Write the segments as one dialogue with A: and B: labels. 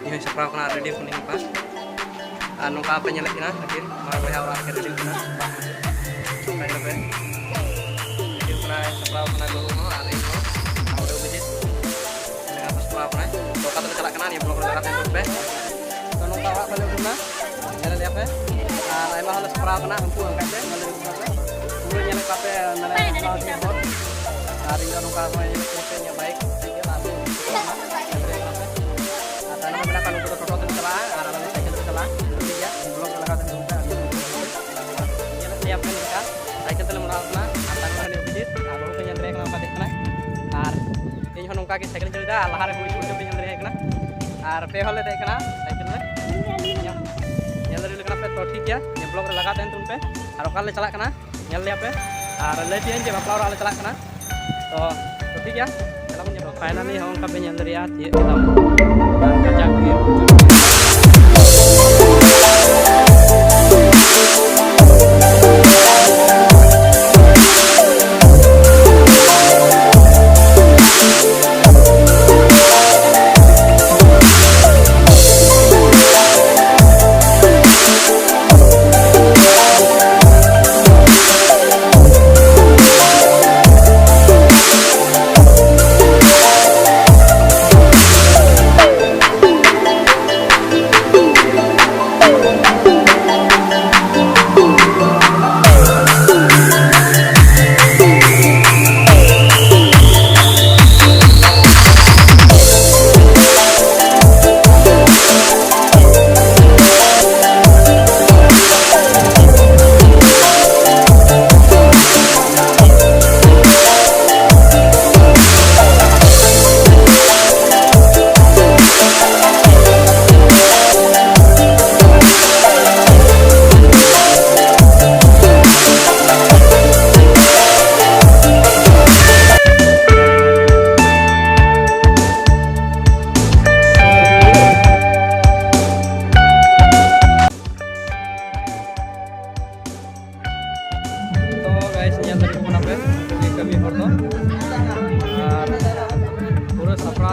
A: ini seprau kena ready kuning pas anu ka apa nyelek na akhir mau bayar orang akhir ready kena sampai lebih ini kena seprau kena guru no hari itu mau udah biji ini atas seprau kena to kata celak kena ni blok dekat yang be anu ka awak balik guna jalan dia apa lain mah harus seprau kena empu angkat deh balik guna dulu nyelek kape nilai kalau di bot hari itu anu ka apa nyelek kusennya baik saya lalu karena mereka kalau kita protes salah, arah-arah saya kita salah, ya, belum kelihatan juga. Ya, siap kan? Saya kita lemurasna, antara mana dia bidit, kalau penyandera kenapa dia kena? Ar, ini honong kaki saya kita juga, lahar hui hui penyandera kena. Ar, pehole dia kena, saya kita. Nyala dulu kenapa? Totik ya, yang belum kelihatan tuh pe. Ar, kalau celak kena, nyala apa? Ar, latihan je, bapak orang celak kena. Totik ya. Finally हम कभी अंदर यार ये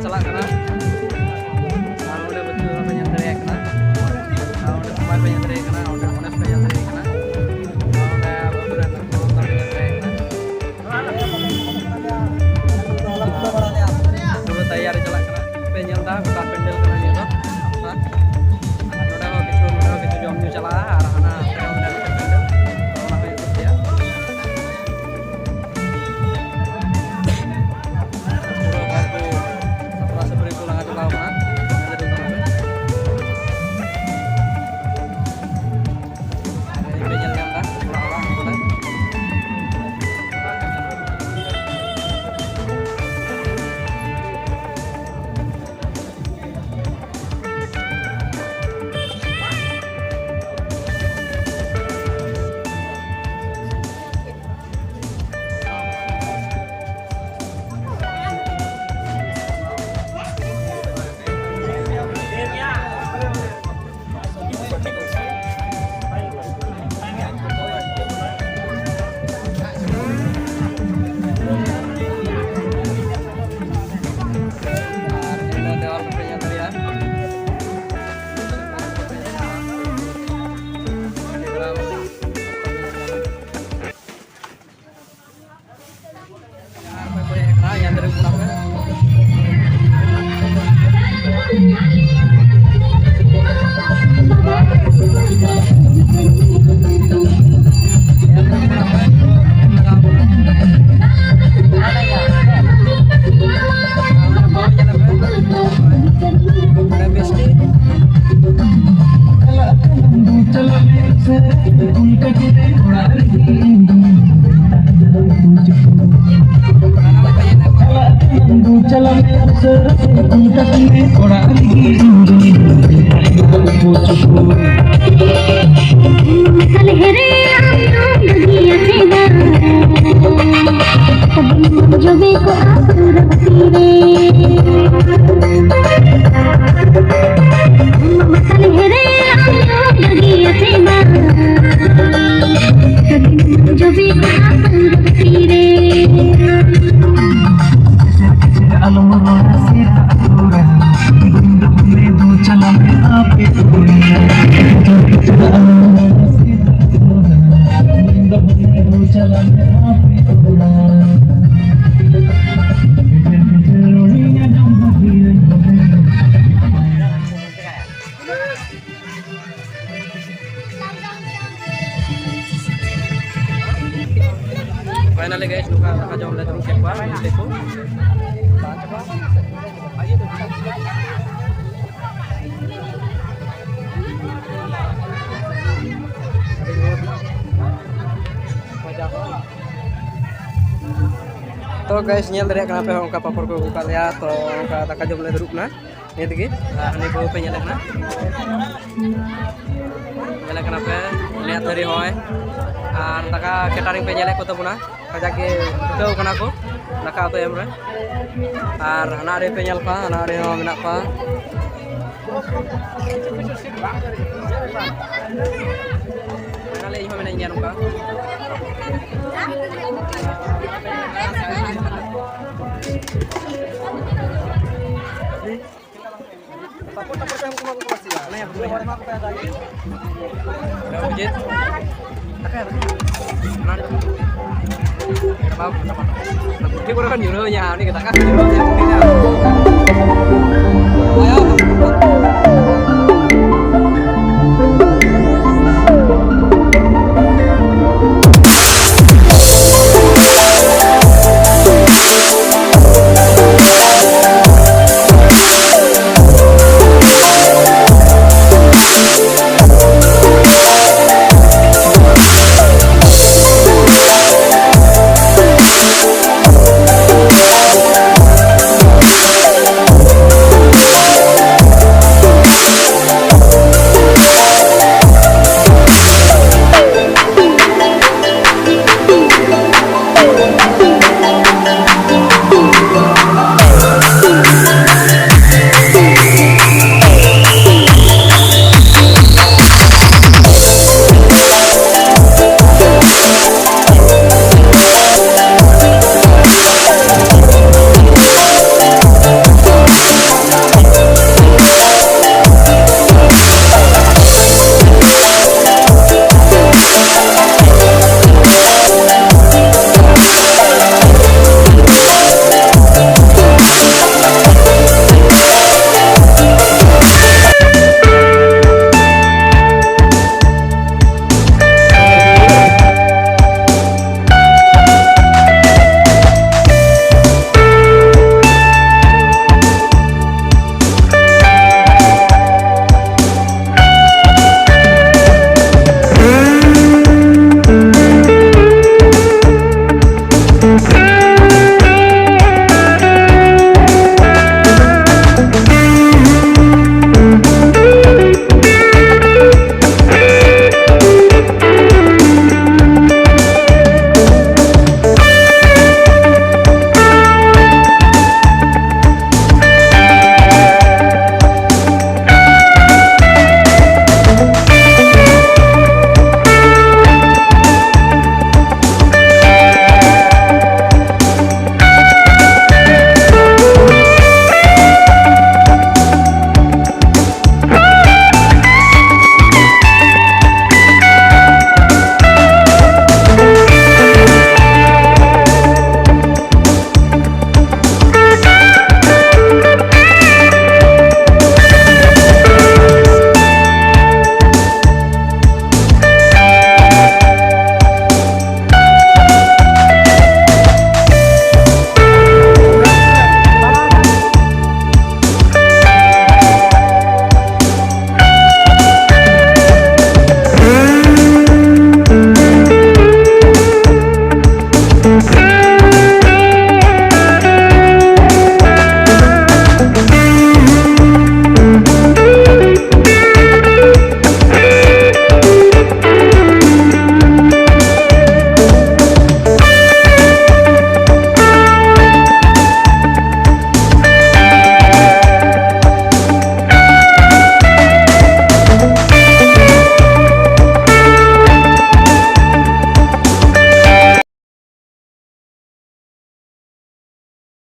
A: celak kena, kalau udah betul penyandera kena, kalau udah kemarin penyandera kena, udah monas penyandera kena, kalau udah beberapa penyandera kena, dulu tayar celak kena, penyandera betul pendel kena gitu, apa? Udah gitu jom celak arahana, kalau udah pendel, kalau nak itu dia.
B: Alumni
A: kali guys, nuka taka jom le dulu kekwa, teko. तो guys nyel dari kenapa ongka papor ko buka lihat to ongka taka jom le dulu na. Ini tegi, ini bau penyelek na. Nyelek kenapa? Lihat dari hoy. Taka catering penyelek ko to buna. Kajak ke kau kena ko. Naka to emre. Anak ada penyel pa, anak ada yang menak pa. Kali ini mana nyer ka? Cái con nhiều hơn nhà đi người ta cắt nhiều hơn. Ayo.